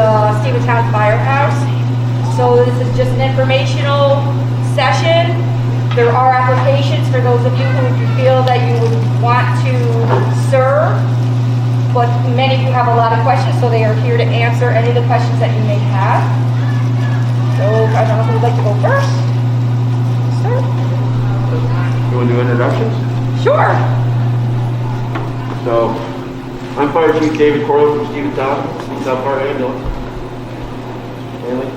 the Steventown Firehouse. So this is just an informational session. There are applications for those of you who feel that you would want to serve, but many of you have a lot of questions, so they are here to answer any of the questions that you may have. So I don't know who would like to go first. Sir? You want to do introductions? Sure. So, I'm Fire Chief David Corley from Steventown Fire Ambulance. Jaelyn?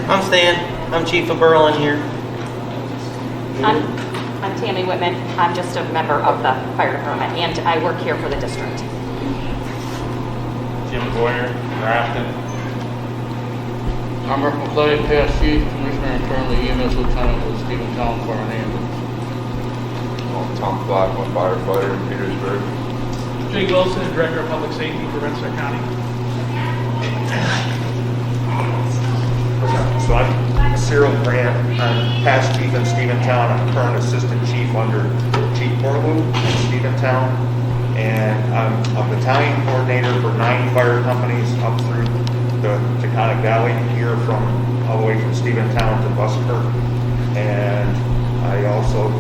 I'm Stan. I'm Chief of Berlin here. I'm Tammy Whitman. I'm just a member of the fire department, and I work here for the district. Jim Boyer, Grafton. I'm Mark McClay, past Chief, Commissioner, and currently EMS Lieutenant with Steventown Fire Ambulance. Tom Black, one firefighter in Petersburg. Jake Wilson, Director of Public Safety for Rensselaer County. So I'm Cyril Grant. I'm past chief in Steventown. I'm current assistant chief under Chief Corlew in Steventown. And I'm a battalion coordinator for 9 fire companies up through the Taconic Valley here from all the way from Steventown to Busker. And I also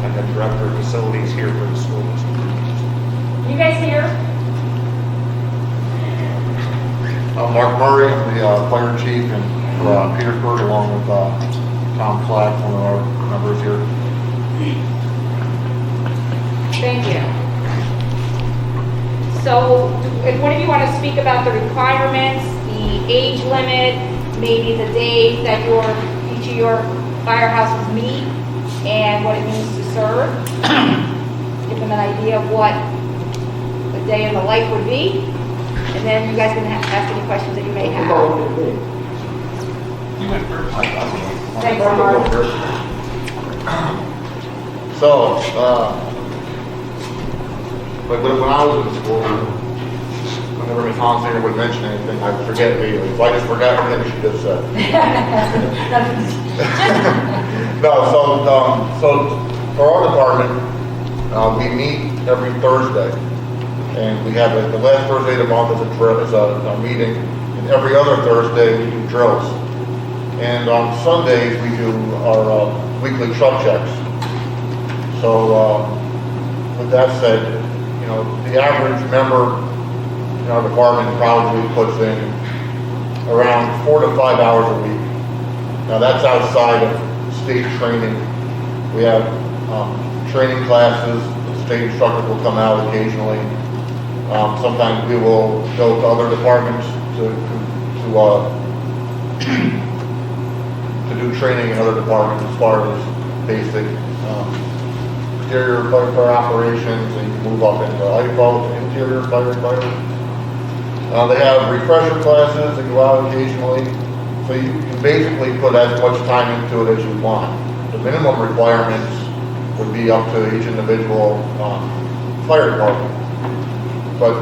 am the director of facilities here for the school district. You guys here? I'm Mark Murray, I'm the fire chief in Petersburg, along with Tom Flack, one of our members here. Thank you. So, if one of you want to speak about the requirements, the age limit, maybe the day that each of your firehouses meet, and what it means to serve, give them an idea of what a day in the life would be, and then you guys can ask any questions that you may have. You went first. Thanks, Mark. So, when I was in school, whenever Ms. Honsinger would mention anything, I'd forget immediately. So I just forgot everything she just said. No, so for our department, we meet every Thursday, and we have the last Thursday of the month is a meeting, and every other Thursday we do drills. And on Sundays we do our weekly truck checks. So with that said, you know, the average member in our department probably puts in around 4 to 5 hours a week. Now that's outside of state training. We have training classes. The state instructors will come out occasionally. Sometimes we will go to other departments to do training in other departments as far as basic exterior fire operations, and you move up into IFO, interior firefighter. They have refresher classes that go out occasionally, so you can basically put as much time into it as you want. The minimum requirements would be up to each individual fire department. But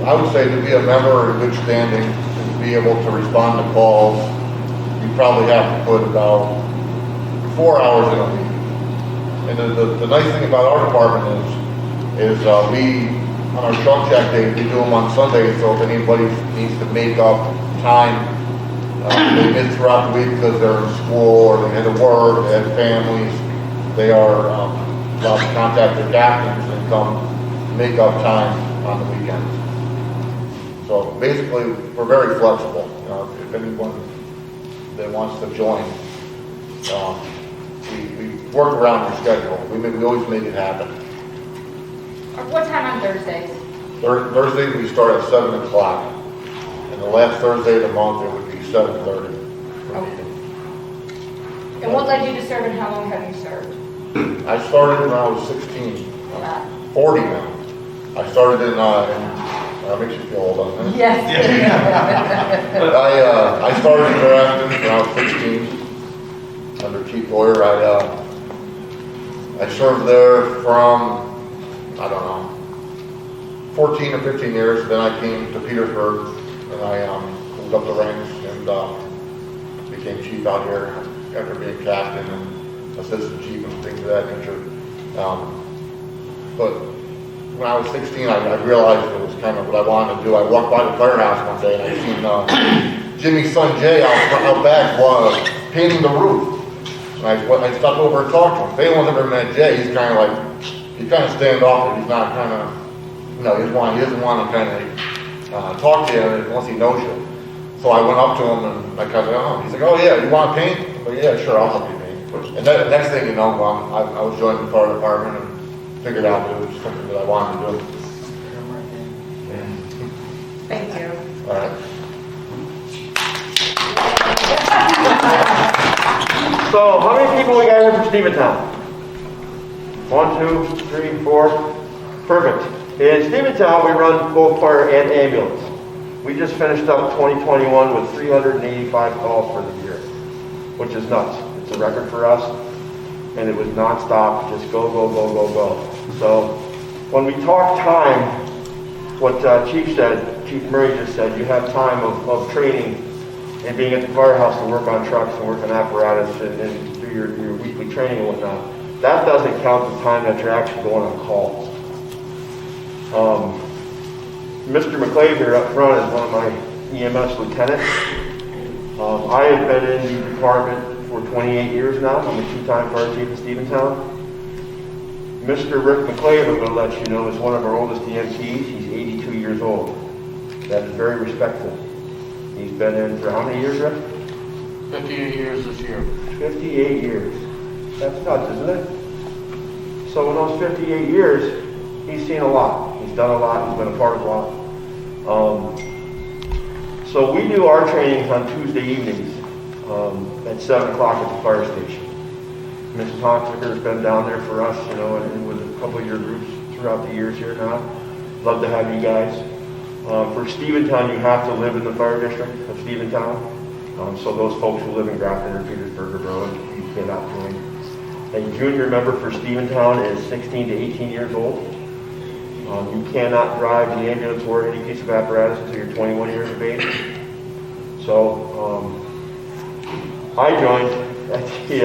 I would say to be a member in good standing and to be able to respond to calls, you probably have to put about 4 hours in a week. And the nice thing about our department is we, on our truck check days, we do them on Sundays, so if anybody needs to make up time, they miss throughout the week because they're in school or they had to work, they had families, they are allowed to contact their captains and come make up time on the weekends. So basically, we're very flexible. You know, if anyone that wants to join, we work around your schedule. We always make it happen. What time on Thursdays? Thursdays we start at 7 o'clock, and the last Thursday of the month it would be 7:30. Okay. And what led you to serve, and how long have you served? I started when I was 16, 40 now. I started in that makes you feel old, doesn't it? Yes. I started in Grafton when I was 16 under Chief Boyer. I served there from, I don't know, 14 or 15 years. Then I came to Petersburg and I moved up the ranks and became chief out here after being captain and assistant chief and things of that nature. But when I was 16, I realized it was kind of what I wanted to do. I walked by the firehouse one day and I seen Jimmy's son Jay out back painting the roof. And I stopped over and talked to him. If anyone's ever met Jay, he's kind of standoffish. He's not kind of, he doesn't want to kind of talk to you unless he knows you. So I went up to him and I kind of, he's like, oh yeah, you want to paint? But yeah, sure, I'll help you paint. And then the next thing you know, I was joining the fire department and figured out that it was something that I wanted to do. Thank you. All right. So, how many people we got here from Steventown? 1, 2, 3, 4. Perfect. In Steventown, we run both fire and ambulance. We just finished up 2021 with 385 calls for the year, which is nuts. It's a record for us, and it was nonstop, just go, go, go, go, go. So, when we talk time, what Chief Murray just said, you have time of training and being at the firehouse to work on trucks and work on apparatus and do your weekly training and whatnot. That doesn't count the time that you're actually going on calls. Mr. McClave here up front is one of my EMS lieutenants. I have been in the department for 28 years now. I'm a 2-time fire chief in Steventown. Mr. Rick McClave, I'm going to let you know, is one of our oldest EMTs. He's 82 years old. That is very respectful. He's been in for how many years, Rick? 58 years this year. 58 years. That's nuts, isn't it? So in those 58 years, he's seen a lot. He's done a lot. He's been a part of a lot. So we do our trainings on Tuesday evenings at 7 o'clock at the fire station. Mrs. Honsinger has been down there for us, and with a couple of your groups throughout the years here now. Love to have you guys. For Steventown, you have to live in the fire district of Steventown. So those folks who live in Grafton or Petersburg or Road, you cannot join. A junior member for Steventown is 16 to 18 years old. You cannot drive the ambulance or any piece of apparatus until you're 21 years of age. So I joined at the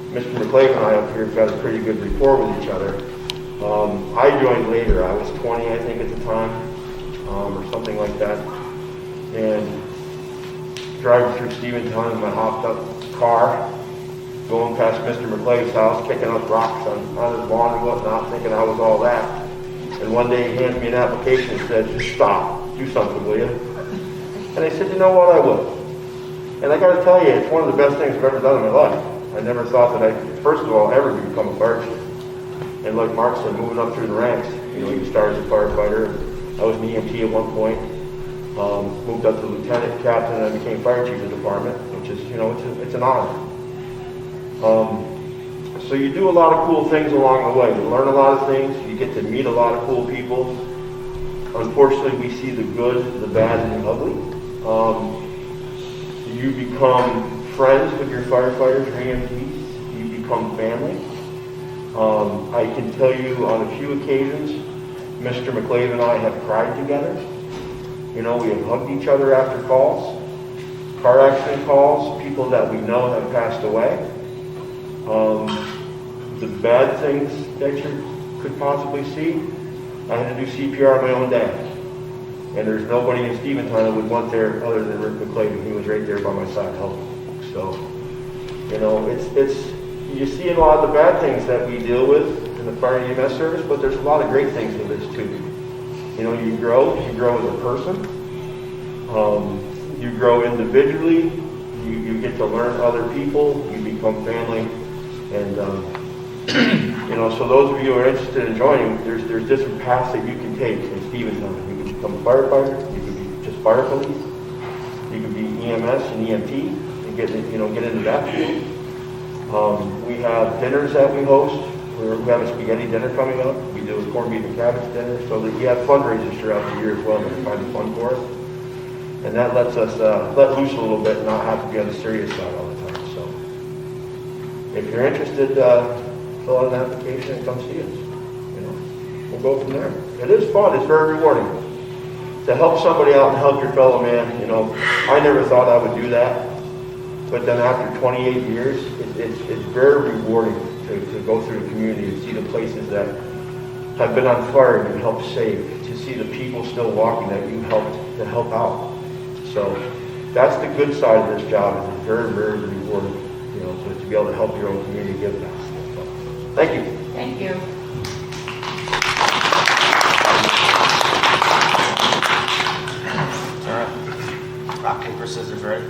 Mr. McClave and I up here have got a pretty good rapport with each other. I joined later. I was 20, I think, at the time, or something like that. And driving through Steventown in my hopped-up car, going past Mr. McClave's house, picking up rocks on his lawn and whatnot, thinking I was all that. And one day he handed me an application and said, just stop, do something, will you? And I said, you know what, I will. And I got to tell you, it's one of the best things I've ever done in my life. I never thought that I'd, first of all, ever become a fire chief. And like Mark said, moving up through the ranks, you started as a firefighter. I was an EMT at one point, moved up to lieutenant, captain, and I became fire chief of the department, which is, it's an honor. So you do a lot of cool things along the way. You learn a lot of things. You get to meet a lot of cool people. Unfortunately, we see the good, the bad, and the ugly. You become friends with your firefighters, your EMTs. You become family. I can tell you on a few occasions, Mr. McClave and I have cried together. We have hugged each other after calls, car accident calls, people that we know have passed away. The bad things that you could possibly see, I had to do CPR on my own dad. And there's nobody in Steventown that would want there other than Rick McClave, and he was right there by my side helping. So, you see a lot of the bad things that we deal with in the fire and EMS service, but there's a lot of great things with this too. You grow as a person, you grow individually, you get to learn other people, you become family, and so those of you who are interested in joining, there's different paths that you can take in Steventown. You can become a firefighter, you can be just fire police, you can be EMS and EMT, and get into that field. We have dinners that we host. We have a spaghetti dinner coming up. We do a corned beef and cabbage dinner. So that we have fundraisers throughout the year as well that we find fun for us. And that lets us let loose a little bit and not have to be on the serious side all the time. So if you're interested, fill out an application and come see us. We'll go from there. It is fun. It's very rewarding to help somebody out and help your fellow man. I never thought I would do that. But then after 28 years, it's very rewarding to go through the community and see the places that have been on fire and you helped save, to see the people still walking that you helped to help out. So that's the good side of this job. It's very, very rewarding, you know, to be able to help your own community give back. So, thank you. Thank you. All right. Rock, paper, scissors, right?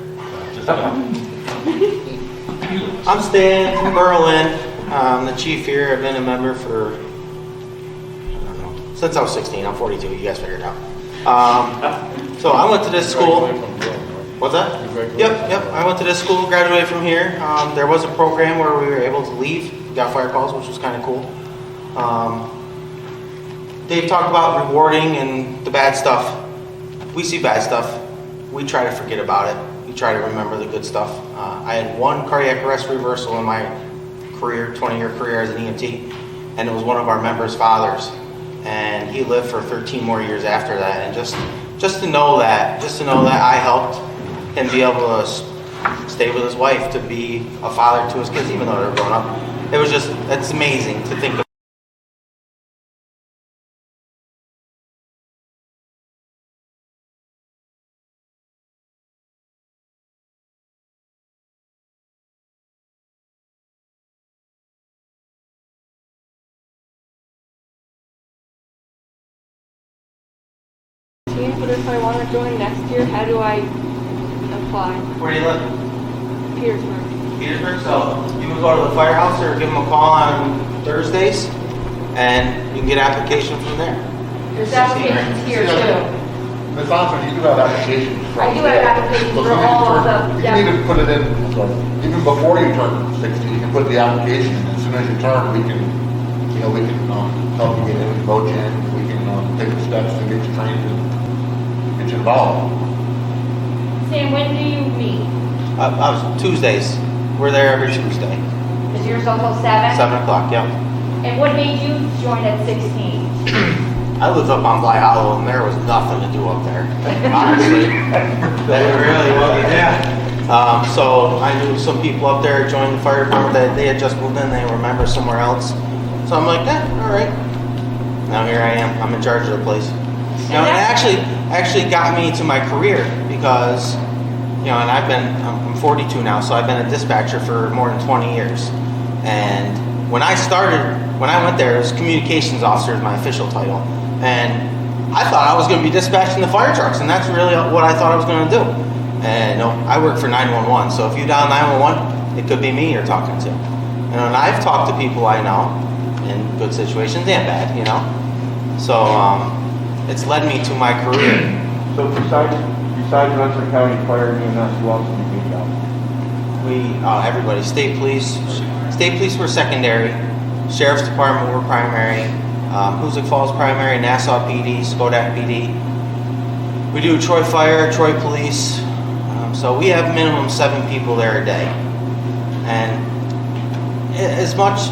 I'm Stan from Berlin. I'm the chief here. I've been a member for, I don't know, since I was 16. I'm 42. You guys figured it out. So I went to this school. What's that? Yep. I went to this school, graduated from here. There was a program where we were able to leave. We got fire calls, which was kind of cool. Dave talked about rewarding and the bad stuff. We see bad stuff. We try to forget about it. We try to remember the good stuff. I had one cardiac arrest reversal in my career, 20-year career as an EMT, and it was one of our members' fathers. And he lived for 13 more years after that. And just to know that I helped him be able to stay with his wife, to be a father to his kids, even though they're grown up. It was just, it's amazing to think of. But if I want to join next year, how do I apply? Where do you live? Petersburg. So you can go to the firehouse or give them a call on Thursdays, and you can get application from there. There's applications here too. Ms. Thompson, you do have applications. I do have applications So for you need to all of turn- them, You yeah. need to put it in, even before you turn 60, you can put the application in. As soon as you turn, we can help you get in, vote you in, we can take the steps to get you trained and get you involved. Sam, when do you meet? I was Tuesdays. We're there every Tuesday. Is yours until 7? 7 o'clock, yeah. And what made you join at 16? I lived up on Bly Hollow, and there was nothing to do up there. Honestly, there really wasn't. Yeah. So I knew some people up there joined the fire department that they had just moved in. They were members somewhere else. So I'm like, all right. Now here I am. I'm in charge of the place. You know, and it actually got me to my career because, you know, and I'm 42 now, so I've been a dispatcher for more than 20 years. And when I went there, it was communications officer is my official title. And I thought I was going to be dispatching the fire trucks, and that's really what I thought I was going to do. And no, I work for 911, so if you dial 911, it could be me you're talking to. And I've talked to people I know in good situations and bad, you know. So it's led me to my career. So besides Rensselaer County Fire and EMS, who else do you meet out? Everybody, state police were secondary, sheriff's department were primary, Hoosick Falls primary, Nassau PD, Skodak PD. We do Troy Fire, Troy Police, so we have minimum 7 people there a day. And as much,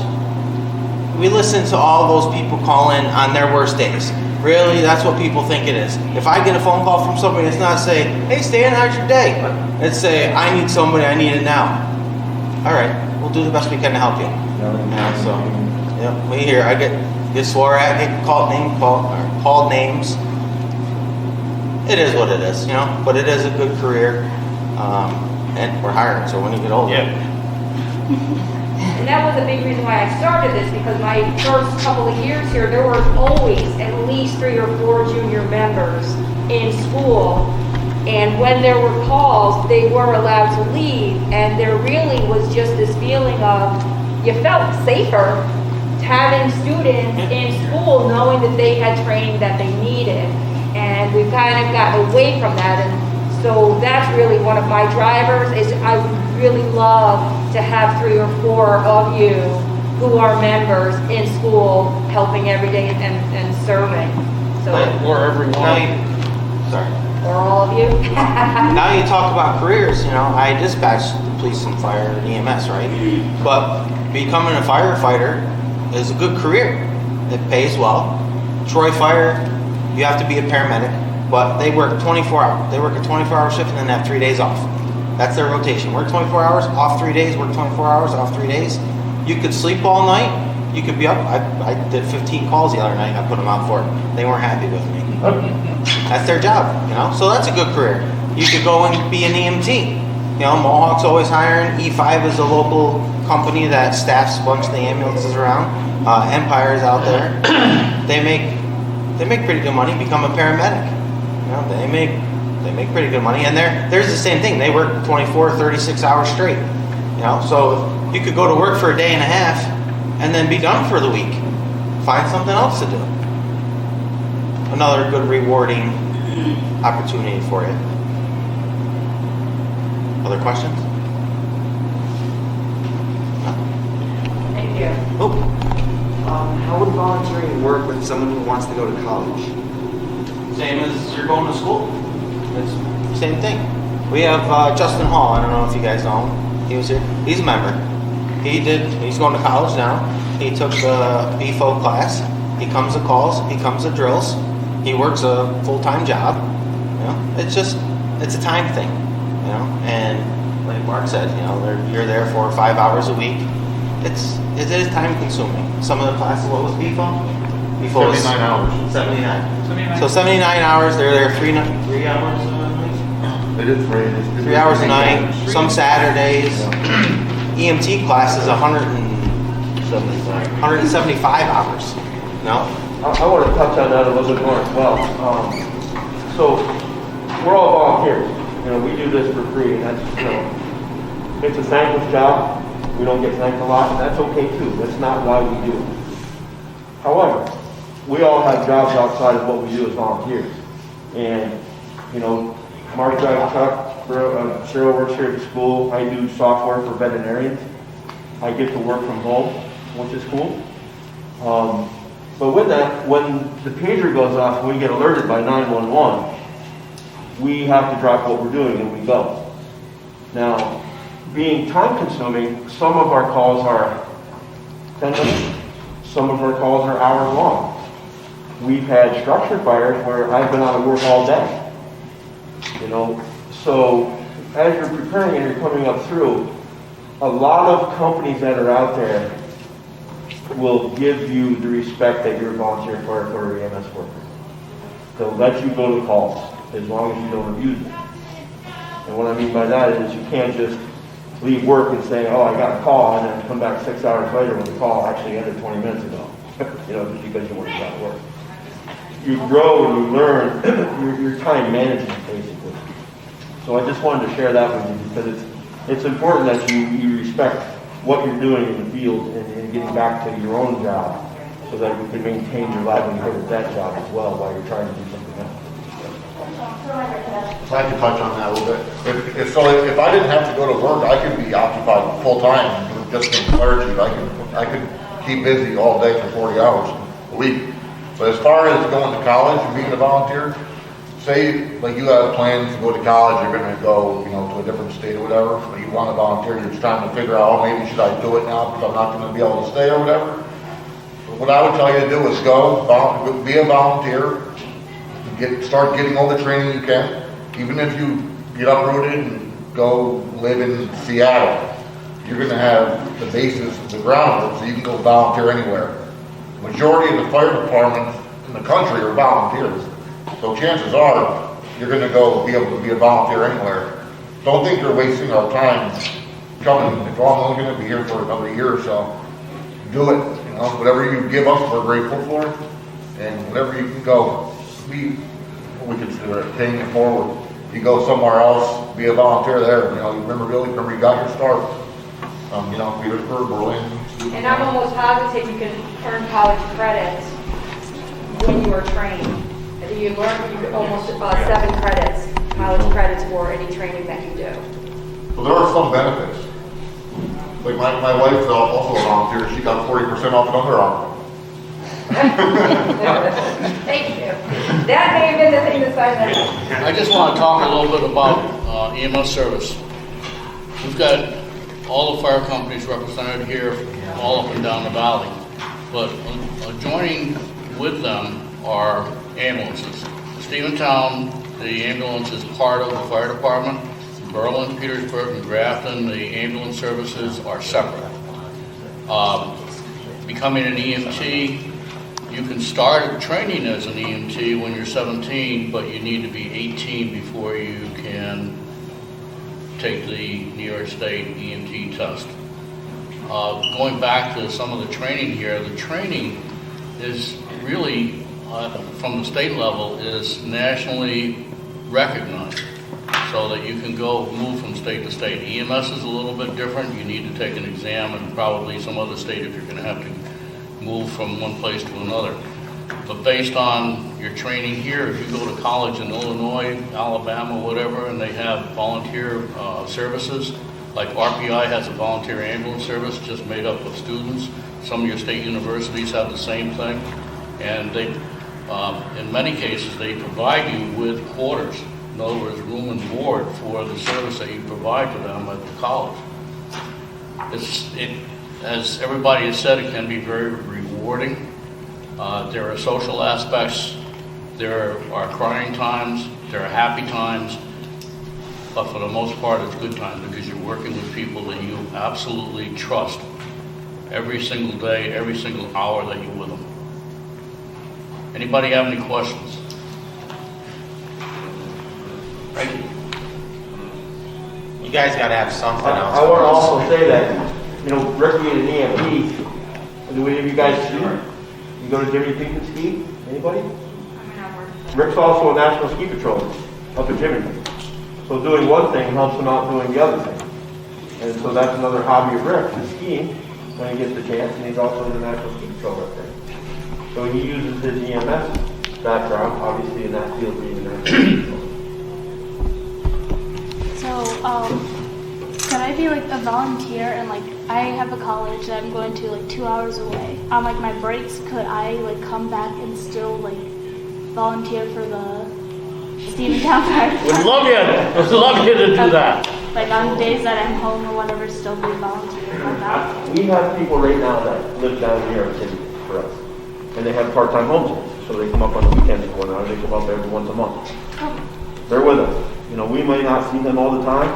we listen to all those people call in on their worst days. Really, that's what people think it is. If I get a phone call from somebody, it's not say, hey Stan, how's your day? It's say, I need somebody, I need it now. All right, we'll do the best we can to help you. We hear, I get swore at, get called names. It is what it is, you know, but it is a good career. And we're hiring, so when you get older. And that was a big reason why I started this, because my first couple of years here, there was always at least 3 or 4 junior members in school. And when there were calls, they were allowed to leave. And there really was just this feeling of, you felt safer having students in school knowing that they had training that they needed. And we've kind of gotten away from that. And so that's really one of my drivers, is I would really love to have 3 or 4 of you who are members in school helping every day and serving. So, Or everyone. or all of you. Now you talk about careers, you know, I dispatch the police and fire and EMS, right? But becoming a firefighter is a good career. It pays well. Troy Fire, you have to be a paramedic, but they work 24 hours. They work a 24-hour shift and then have 3 days off. That's their rotation. Work 24 hours, off 3 days, work 24 hours, off 3 days. You could sleep all night, You could be up, I did 15 calls the other night, I put them out for. They weren't happy with me. That's their job, you know? So that's a good career. You could go and be an EMT. You know, Mohawk's always hiring. E5 is a local company that staffs a bunch of the ambulances around. Empire's out there. They make pretty good money. Become a paramedic. You know, they make pretty good money. And there's the same thing. They work 24, 36 hours straight. You know, so you could go to work for a day and a half and then be done for the week. Find something else to do. Another good rewarding opportunity for you. Other questions? Thank you. Oh, How would volunteering work with someone who wants to go to college? same as you're going to school. It's the same thing. We have Justin Hall. I don't know if you guys know him. He was here. He's a member. He's going to college now. He took the BFO class. He comes to calls. He comes to drills. He works a full-time job. You know, it's a time thing. You know, and like Mark said, you know, you're there for 5 hours a week. It is time consuming. Some of the classes, what was BFO? BFO was 79 hours. 79. So 79 hours. They're there 3 hours a night. It is free. 3 hours a night. Some Saturdays. EMT class is 175 hours. No. I want to touch on that a little bit more as well. So we're all volunteers. You know, we do this for free, and that's, you know, it's a thankless job. We don't get thanked a lot, and that's okay too. That's not why we do it. However, we all have jobs outside of what we do as volunteers. And, you know, Mark drives a truck, Cheryl works here at the school. I do software for veterinarians. I get to work from home, which is cool. But with that, when the pager goes off and we get alerted by 911, we have to drop what we're doing and we go. Now, being time consuming, some of our calls are 10 minutes, some of our calls are hours long. We've had structure fires where I've been out of work all day. You know, so as you're preparing and you're coming up through, a lot of companies that are out there will give you the respect that you're a volunteer firefighter or EMS worker. They'll let you go to calls as long as you don't abuse it. And what I mean by that is you can't just leave work and say, oh, I got a call, and then come back 6 hours later when the call actually ended 20 minutes ago. You know, just because you weren't at work. You grow and you learn your time management, basically. So I just wanted to share that with you because it's important that you respect what you're doing in the field and getting back to your own job so that you can maintain your livelihood at that job as well while you're trying to do something else. If I could touch on that a little bit. If I didn't have to go to work, I could be occupied full time with just being fire chief. I could keep busy all day for 40 hours a week. But as far as going to college and being a volunteer, say like you have plans to go to college, you're going to go, you know, to a different state or whatever, but you want to volunteer, you're just trying to figure out, oh, maybe should I do it now because I'm not going to be able to stay or whatever. But what I would tell you to do is go, be a volunteer, start getting all the training you can. Even if you get uprooted and go live in Seattle, you're going to have the basis, the groundwork, so you can go volunteer anywhere. The majority of the fire departments in the country are volunteers. So chances are, you're going to go be able to be a volunteer anywhere. Don't think you're wasting our time coming. If I'm only going to be here for another year or so, do it. You know, whatever you give us, we're grateful for it. And whatever you can go, we consider it paying it forward. You go somewhere else, be a volunteer there. You know, you remember you got your start. You know, Petersburg, Berlin. And I'm almost positive you can earn college credits when you are trained. You learn almost 7 credits, college credits for any training that you do. Well, there are some benefits. Like my wife's also a volunteer. She got 40% off an Under Armour. Thank you. That may have been the thing that decided that. I just want to talk a little bit about EMS Service. We've got all the fire companies represented here, all up and down the valley. But joining with them are ambulances. Steventown, the ambulance is part of the fire department. Berlin, Petersburg, and Grafton, the ambulance services are separate. becoming an EMT, you can start training as an EMT when you're 17, but you need to be 18 before you can take the New York State EMT test. Going back to some of the training here, the training is really, from the state level, is nationally recognized so that you can go move from state to state. EMS is a little bit different. You need to take an exam and probably some other state if you're going to have to move from one place to another. But based on your training here, if you go to college in Illinois, Alabama, whatever, and they have volunteer services, like RPI has a volunteer ambulance service just made up of students. Some of your state universities have the same thing. And they, in many cases, they provide you with quarters. In other words, room and board for the service that you provide to them at the college. As everybody has said, it can be very rewarding. There are social aspects, there are crying times, there are happy times, but for the most part it's good times because you're working with people that you absolutely trust every single day, every single hour that you're with them. Anybody have any questions? Thank you. You guys gotta have something else. I want to also say that, you know, Rick being an EMT, do any of you guys ski? You go to Jimmy Peak and ski? Anybody? Rick's also a national ski patrolman up at Jimmy. So doing one thing helps him out doing the other thing. And so that's another hobby of Rick, is skiing when he gets the chance, and he's also in the national ski patrol up there. So he uses his EMS background, obviously, in that field being a national ski patrol. So, could I be like a volunteer and like I have a college that I'm going to like 2 hours away. On like my breaks, could I like come back and still like volunteer for the Steventown Fire Department? Would love you to do that. Like on days that I'm home or whatever, still be volunteering like that. We have people right now that live down in New York City for us, and they have part-time homes, so they come up on the weekends for an hour. They come up every once a month. They're with us. You know, we may not see them all the time,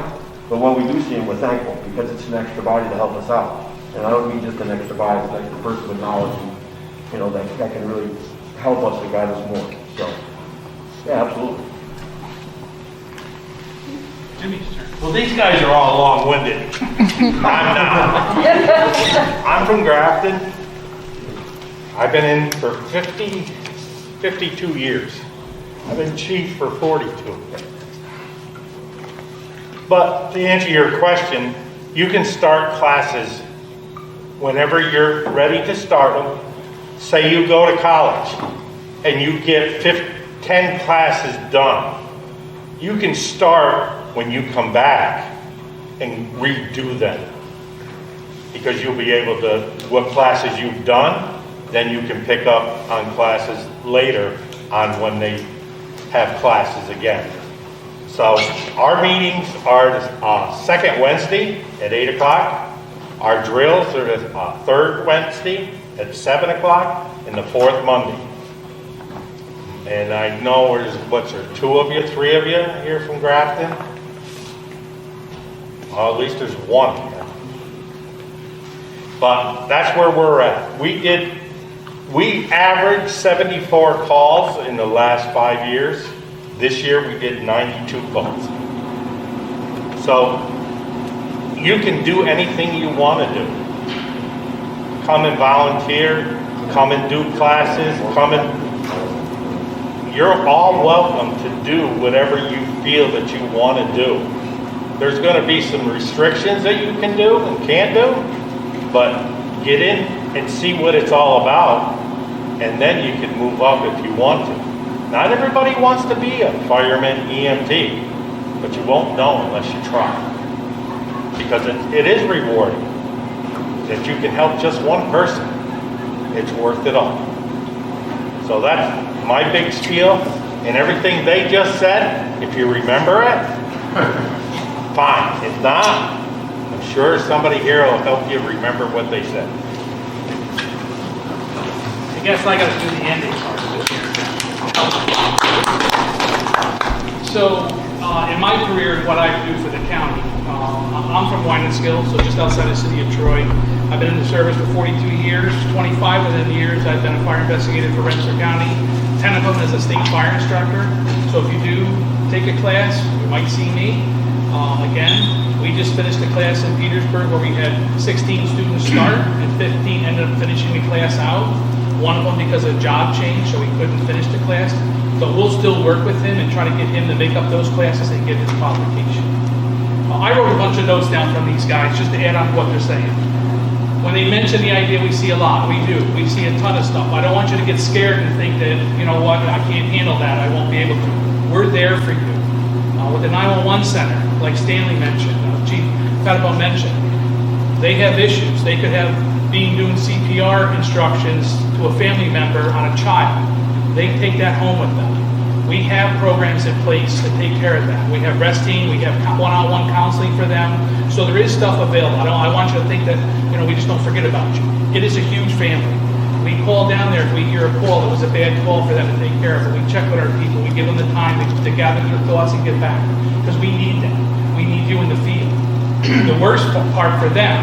but when we do see them, we're thankful because it's an extra body to help us out. And I don't mean just an extra body, it's like a person with knowledge, and, you know, that can really help us to guide us more. So, yeah, absolutely. Jimmy's turn. Well, these guys are all long-winded. I'm not. I'm from Grafton. I've been in for 52 years. I've been chief for 42. But to answer your question, you can start classes whenever you're ready to start them. Say you go to college and you get 10 classes done. You can start when you come back and redo them. Because you'll be able to, what classes you've done, then you can pick up on classes later on when they have classes again. So our meetings are second Wednesday at 8 o'clock. Our drills are the third Wednesday at 7 o'clock and the fourth Monday. And I know there's, what's there, 2 of you, 3 of you here from Grafton? Well, at least there's 1 here. But that's where we're at. We averaged 74 calls in the last 5 years. This year we did 92 calls. So you can do anything you want to do. Come and volunteer, come and do classes, you're all welcome to do whatever you feel that you want to do. There's going to be some restrictions that you can do and can't do, but get in and see what it's all about, and then you can move up if you want to. Not everybody wants to be a fireman, EMT, but you won't know unless you try. Because it is rewarding that you can help just one person. It's worth it all. So that's my big spiel, and everything they just said, if you remember it, fine. If not, I'm sure somebody here will help you remember what they said. I guess I gotta do the ending part of this here. So, in my career, what I do for the county. I'm from Wynantskill, so just outside the city of Troy. I've been in the service for 42 years. 25 of the years I've been a fire investigator for Rensselaer County. 10 of them as a state fire instructor. So if you do take a class, you might see me. Again, we just finished a class in Petersburg where we had 16 students start and 15 ended up finishing the class out. One of them because of job change, so he couldn't finish the class. But we'll still work with him and try to get him to make up those classes and get his qualification. I wrote a bunch of notes down from these guys just to add on to what they're saying. When they mention the idea, we see a lot. We do. We see a ton of stuff. I don't want you to get scared and think that, you know what, I can't handle that. I won't be able to. We're there for you. With the 911 center, like Stanley mentioned, Chief Fedebo mentioned, they have issues. They could have been doing CPR instructions to a family member on a child. They take that home with them. We have programs in place to take care of that. We have resting, we have one-on-one counseling for them. So there is stuff available. I want you to think that, we just don't forget about you. It is a huge family. We call down there if we hear a call that was a bad call for them to take care of it. We check with our people. We give them the time to gather their thoughts and get back. Because we need them. We need you in the field. The worst part for them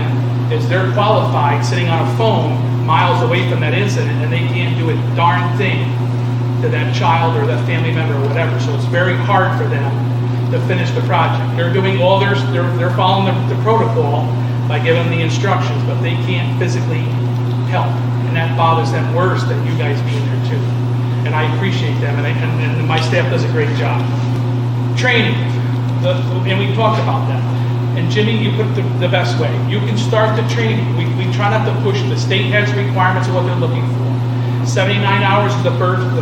is they're qualified sitting on a phone miles away from that incident and they can't do a darn thing to that child or that family member or whatever. So it's very hard for them to finish the project. They're doing all they're following the protocol by giving them the instructions, but they can't physically help. And that bothers them worse than you guys being there too. And I appreciate them, and my staff does a great job. Training, and we talked about that. And Jimmy, you put it the best way. You can start the training. We try not to push. The state has requirements of what they're looking for. 79 hours is the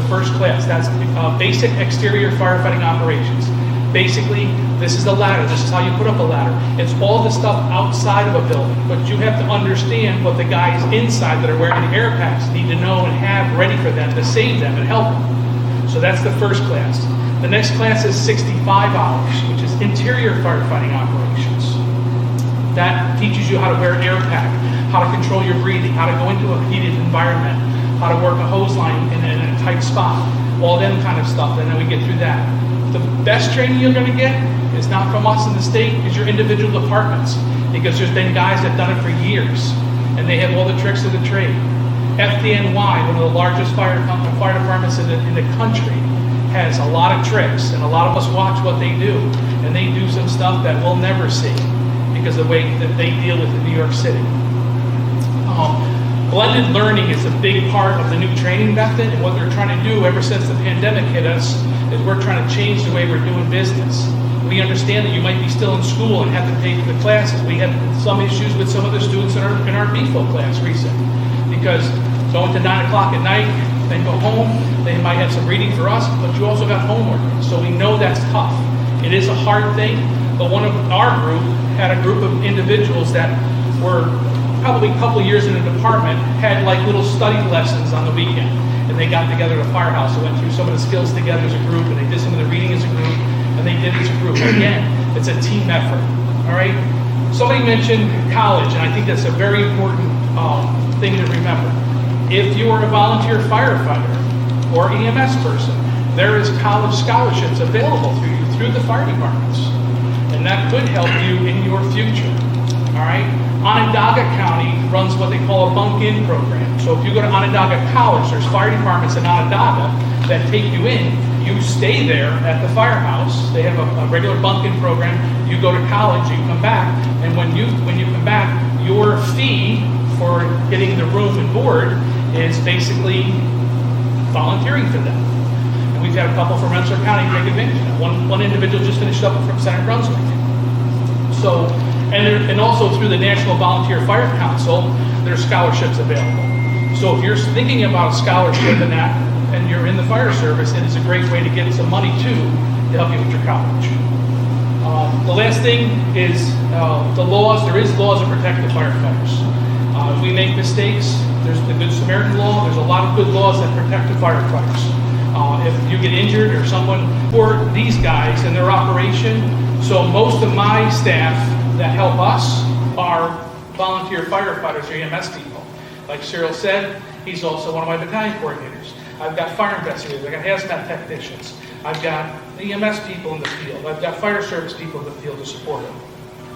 first class. That's basic exterior firefighting operations. Basically, this is the ladder. This is how you put up a ladder. It's all the stuff outside of a building, but you have to understand what the guys inside that are wearing the air packs need to know and have ready for them to save them and help them. So that's the first class. The next class is 65 hours, which is interior firefighting operations. That teaches you how to wear an air pack, how to control your breathing, how to go into a heated environment, how to work a hose line in a tight spot, all them kind of stuff, and then we get through that. The best training you're going to get is not from us in the state, is your individual departments, because there's been guys that have done it for years, and they have all the tricks of the trade. FDNY, one of the largest fire departments in the country, has a lot of tricks, and a lot of us watch what they do, and they do some stuff that we'll never see, because of the way that they deal with in New York City. Blended learning is a big part of the new training method, and what they're trying to do ever since the pandemic hit us is we're trying to change the way we're doing business. We understand that you might be still in school and have to pay for the classes. We had some issues with some of the students in our BFO class recently, because going to 9 o'clock at night, then go home, they might have some reading for us, but you also got homework. So we know that's tough. It is a hard thing, but one of our group had a group of individuals that were probably a couple years in the department, had like little study lessons on the weekend. And they got together at a firehouse and went through some of the skills together as a group, and they did some of the reading as a group, and they did it as a group. Again, it's a team effort, all right? Somebody mentioned college, and I think that's a very important thing to remember. If you are a volunteer firefighter or EMS person, there is college scholarships available to you through the fire departments, and that could help you in your future, all right? Onondaga County runs what they call a bunk-in program. So if you go to Onondaga College, there's fire departments in Onondaga that take you in. You stay there at the firehouse. They have a regular bunk-in program. You go to college, you come back, and when you come back, your fee for getting the room and board is basically volunteering for them. And we've had a couple from Rensselaer County take advantage of that. One individual just finished up from Center Brunswick. So. And also through the National Volunteer Fire Council, there's scholarships available. So if you're thinking about a scholarship in that, and you're in the fire service, it is a great way to get some money too, to help you with your college. The last thing is the laws. There is laws that protect the firefighters. If we make mistakes, there's the Good Samaritan law. There's a lot of good laws that protect the firefighters. If you get injured or someone, or these guys in their operation, so most of my staff that help us are volunteer firefighters or EMS people. Like Cyril said, he's also one of my battalion coordinators. I've got fire investigators, I've got hazmat technicians. I've got EMS people in the field, I've got fire service people in the field to support them.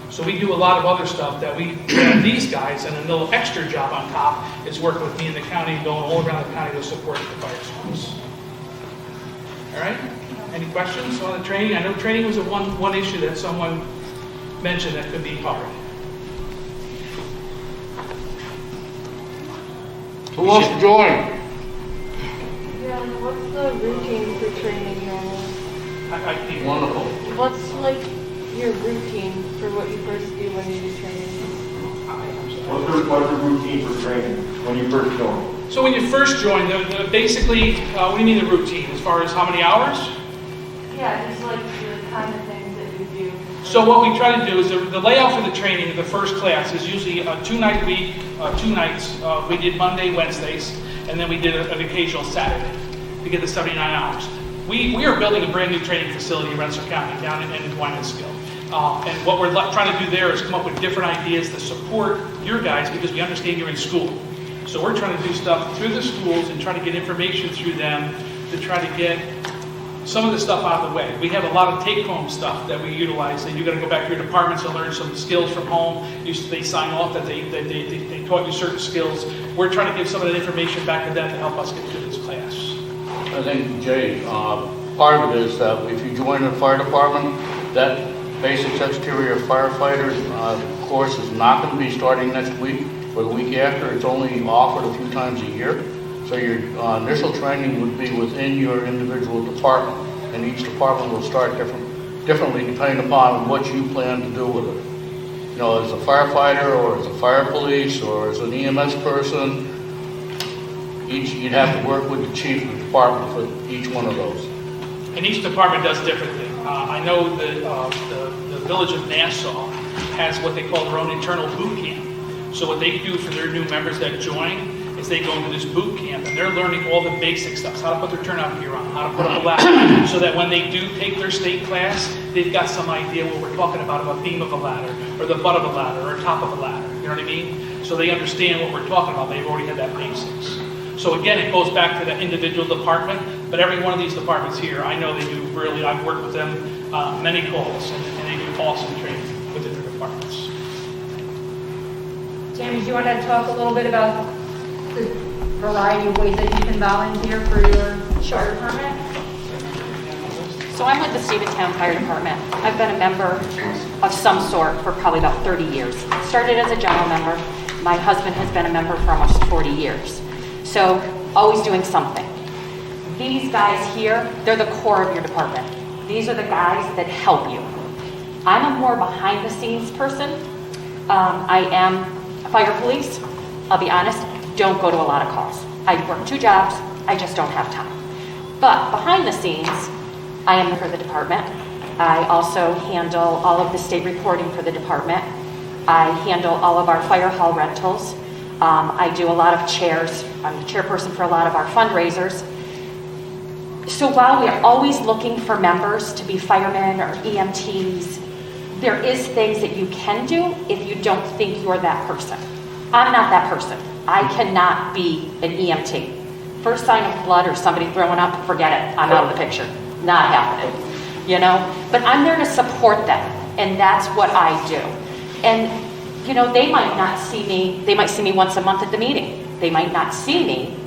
So we do a lot of other stuff that we have these guys, and a little extra job on top is working with me in the county, going all around the county to support the fire service. All right? Any questions on the training? I know training was one issue that someone mentioned that could be hard. Who wants to join? Yeah, what's the routine for training normally? I think Wonderful. What's like your routine for what you first do when you do training? What's the routine for training when you first join? so when you first join, basically, what do you mean the routine? As far as how many hours? Yeah, just like the kind of things that you do. So what we try to do is the layout for the training, the first class is usually a 2-night week, 2 nights. We did Monday, Wednesdays, and then we did an occasional Saturday to get the 79 hours. We are building a brand new training facility in Rensselaer County down in Wymanskill. And what we're trying to do there is come up with different ideas to support your guys because we understand you're in school. So we're trying to do stuff through the schools and try to get information through them to try to get some of the stuff out of the way. We have a lot of take-home stuff that we utilize, and you got to go back to your departments and learn some skills from home. They sign off that they taught you certain skills. We're trying to give some of that information back to them to help us get through this class. I think, Jay, part of it is that if you join the fire department, that basics exterior firefighter course is not going to be starting next week or the week after. It's only offered a few times a year. So your initial training would be within your individual department, and each department will start differently depending upon what you plan to do with it. You know, as a firefighter, or as a fire police, or as an EMS person, you'd have to work with the chief of the department for each one of those. And each department does differently. I know the village of Nassau has what they call their own internal boot camp. So what they do for their new members that join is they go into this boot camp and they're learning all the basic stuff, how to put their turnout gear on, how to put up a ladder, so that when they do take their state class, they've got some idea what we're talking about a beam of a ladder, or the butt of a ladder, or top of a ladder, you know what I mean? So they understand what we're talking about, they've already had that basics. So again, it goes back to the individual department, but every one of these departments here, I know they do really, I've worked with them many calls, and they do awesome training within their departments. Tammy, do you want to talk a little bit about the variety of ways that you can volunteer for your fire department? So I'm with the Steventown Fire Department. I've been a member of some sort for probably about 30 years. Started as a general member. My husband has been a member for almost 40 years. So always doing something. These guys here, they're the core of your department. These are the guys that help you. I'm a more behind the scenes person. I am a fire police. I'll be honest, don't go to a lot of calls. I work 2 jobs, I just don't have time. But behind the scenes, I am for the department. I also handle all of the state reporting for the department. I handle all of our fire hall rentals. I do a lot of chairs. I'm the chairperson for a lot of our fundraisers. So while we are always looking for members to be firemen or EMTs, there is things that you can do if you don't think you're that person. I'm not that person. I cannot be an EMT. First sign of blood or somebody throwing up, forget it. I'm out of the picture. Not happening. You know? But I'm there to support them, and that's what I do. And you know, they might not see me, they might see me once a month at the meeting. They might not see me,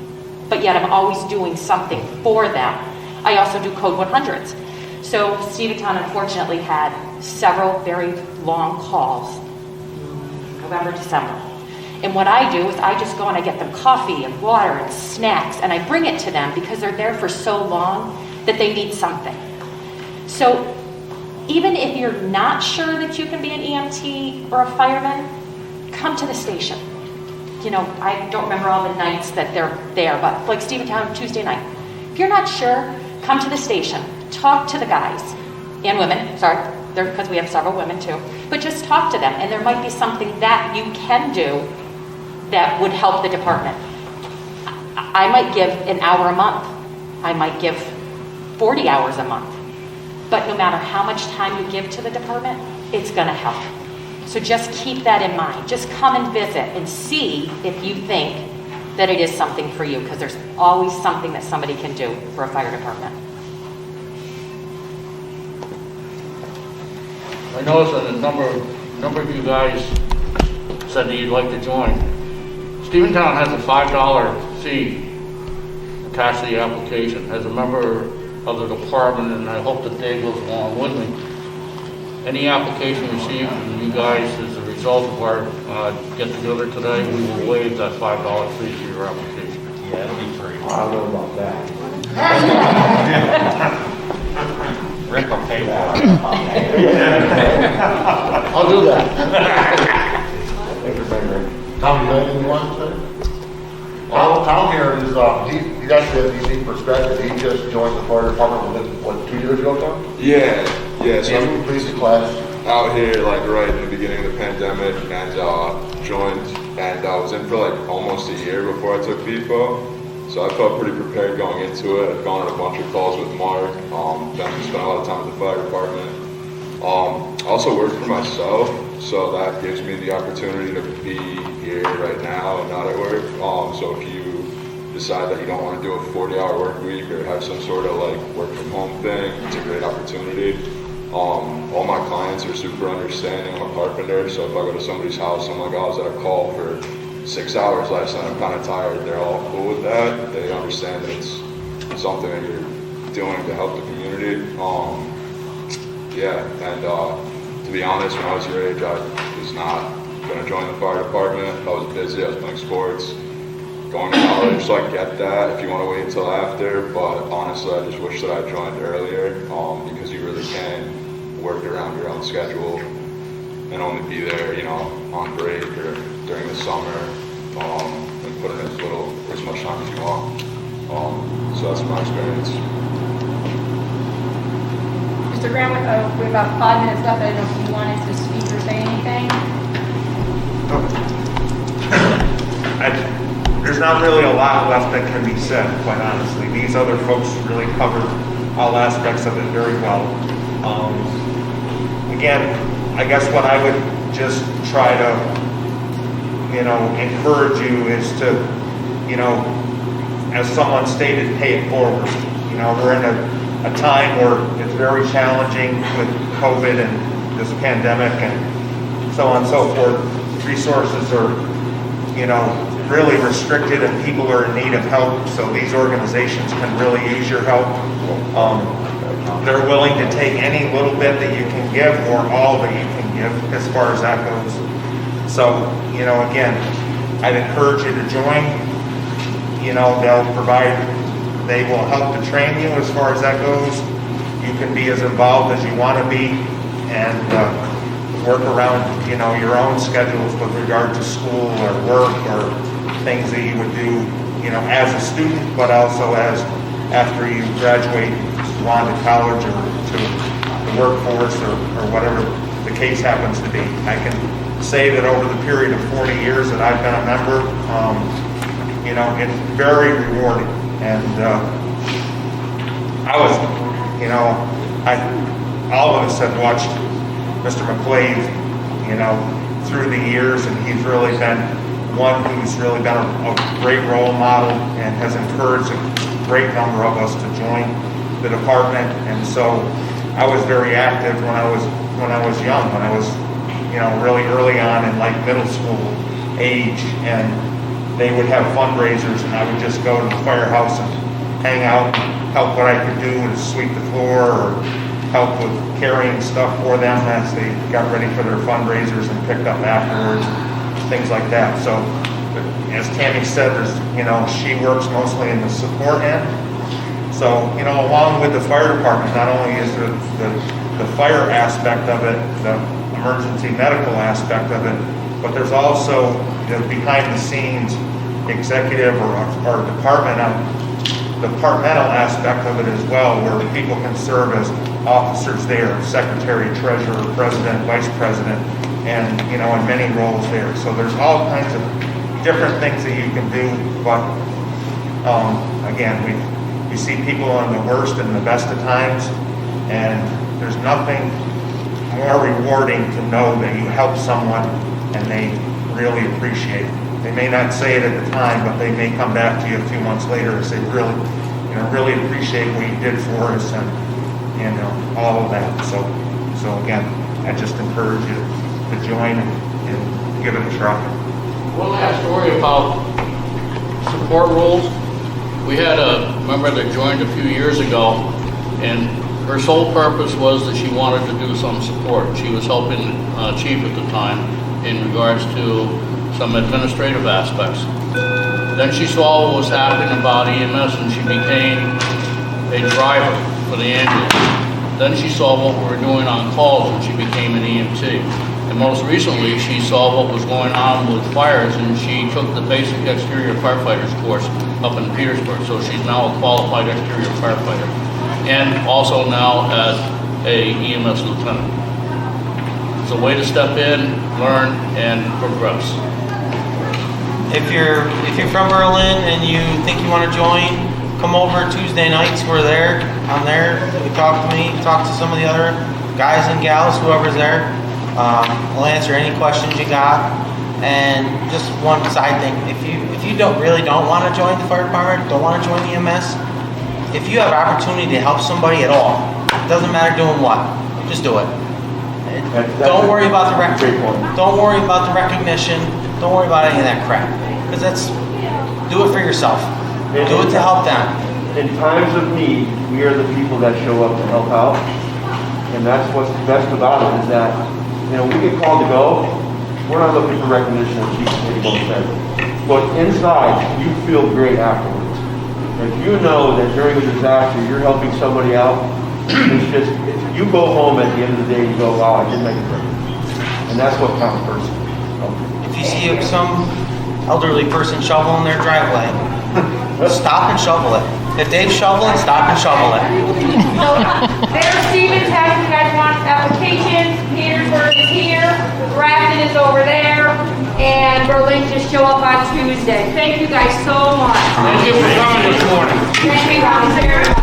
but yet I'm always doing something for them. I also do code 100s. So Steventown unfortunately had several very long calls, November, December. And what I do is I just go and I get them coffee and water and snacks, and I bring it to them because they're there for so long that they need something. So even if you're not sure that you can be an EMT or a fireman, come to the station. You know, I don't remember all the nights that they're there, but like Steventown, Tuesday night. If you're not sure, come to the station. Talk to the guys and women, sorry, because we have several women too, but just talk to them, and there might be something that you can do that would help the department. I might give an hour a month. I might give 40 hours a month. But no matter how much time you give to the department, it's going to help. So just keep that in mind. Just come and visit and see if you think that it is something for you, because there's always something that somebody can do for a fire department. I noticed that a number of you guys said that you'd like to join. Steventown has a $5 fee attached to the application. As a member of the department, and I hope that Dave goes along with me, any application received from you guys as a result of our get-together today, we will waive that $5 fee for your application. Yeah, it'll be free. I don't know about that. Rick will pay that. I'll do that. Thanks for saying, Rick. Tom, you got anything you want to say? Well, Tom here is, he actually has a unique perspective. He just joined the fire department within, what, 2 years ago, Tom? Yeah. So And please class. out here like right in the beginning of the pandemic and joined and I was in for like almost a year before I took VPO. So I felt pretty prepared going into it. I've gone on a bunch of calls with Mark, spent a lot of time with the fire department. I also work for myself, so that gives me the opportunity to be here right now and not at work. So if you decide that you don't want to do a 40-hour work week or have some sort of like work from home thing, it's a great opportunity. All my clients are super understanding. I'm a carpenter, so if I go to somebody's house, I'm like, I was at a call for 6 hours last night, I'm kind of tired. They're all cool with that. They understand that it's something that you're doing to help the community. To be honest, when I was your age, I was not going to join the fire department. I was busy, I was playing sports, going to college, so I get that if you want to wait until after, but honestly, I just wish that I joined earlier because you really can work around your own schedule and only be there, on break or during the summer, and put in as much time as you want. So that's my experience. Mr. Graham, we have about 5 minutes left. I don't know if you wanted to speak or say anything. There's not really a lot left that can be said, quite honestly. These other folks really covered all aspects of it very well. Again, I guess what I would just try to, encourage you is to, as someone stated, pay it forward. We're in a time where it's very challenging with COVID and this pandemic and so on and so forth. Resources are, really restricted and people are in need of help, so these organizations can really use your help. They're willing to take any little bit that you can give or all that you can give as far as that goes. So, again, I'd encourage you to join. They will help to train you as far as that goes. You can be as involved as you want to be and work around, your own schedules with regard to school or work or things that you would do, as a student, but also as after you graduate, go on to college or to the workforce or whatever the case happens to be. I can say that over the period of 40 years that I've been a member, it's very rewarding. And all of us have watched Mr. McClave, through the years, and he's really been one who's really been a great role model and has encouraged a great number of us to join the department. And so I was very active when I was young, when I was, really early on in like middle school age, and they would have fundraisers and I would just go to the firehouse and hang out, help what I could do and sweep the floor or help with carrying stuff for them as they got ready for their fundraisers and picked up afterwards, things like that. So as Tammy said, she works mostly in the support end. So, along with the fire department, not only is the fire aspect of it, the emergency medical aspect of it, but there's also the behind the scenes executive or departmental aspect of it as well, where people can serve as officers there, secretary, treasurer, president, vice president, and in many roles there. So there's all kinds of different things that you can do, but again, we see people on the worst and the best of times, and there's nothing more rewarding to know that you help someone and they really appreciate it. They may not say it at the time, but they may come back to you a few months later and say, really appreciate what you did for us and all of that. So So again, I just encourage you to join and give it a try. One last story about support roles. We had a member that joined a few years ago, and her sole purpose was that she wanted to do some support. She was helping Chief at the time in regards to some administrative aspects. Then she saw what was happening about EMS, and she became a driver for the ambulance. Then she saw what we were doing on calls, and she became an EMT. And most recently, she saw what was going on with fires, and she took the basic exterior firefighters course up in Petersburg. So she's now a qualified exterior firefighter, and also now as a EMS lieutenant. It's a way to step in, learn, and progress. If you're from Berlin and you think you want to join, come over Tuesday nights. We're there. I'm there. You talk to me. Talk to some of the other guys and gals, whoever's there. We'll answer any questions you got. And just one side thing: if you don't want to join the fire department, don't want to join the EMS, if you have opportunity to help somebody at all, it doesn't matter doing what, just do it. Don't worry about the Don't worry about the recognition. Don't worry about any of that crap. Because do it for yourself. Do it to help them. In times of need, we are the people that show up to help out. And that's what's best about it, is that, we get called to go, we're not looking for recognition of Chief said. But inside, you feel great afterwards. If you know that during a disaster, you're helping somebody out, you go home at the end of the day and you go, wow, I did make a difference. And that's what counts first. If you see some elderly person shoveling their driveway, stop and shovel it. If Dave's shoveling, stop and shovel it. So there's Stevens, has you guys want applications, Petersburg is here, Grafton is over there, and Berlin just show up on Tuesday. Thank you guys so much. Thank you for coming this morning. Thank you guys very much.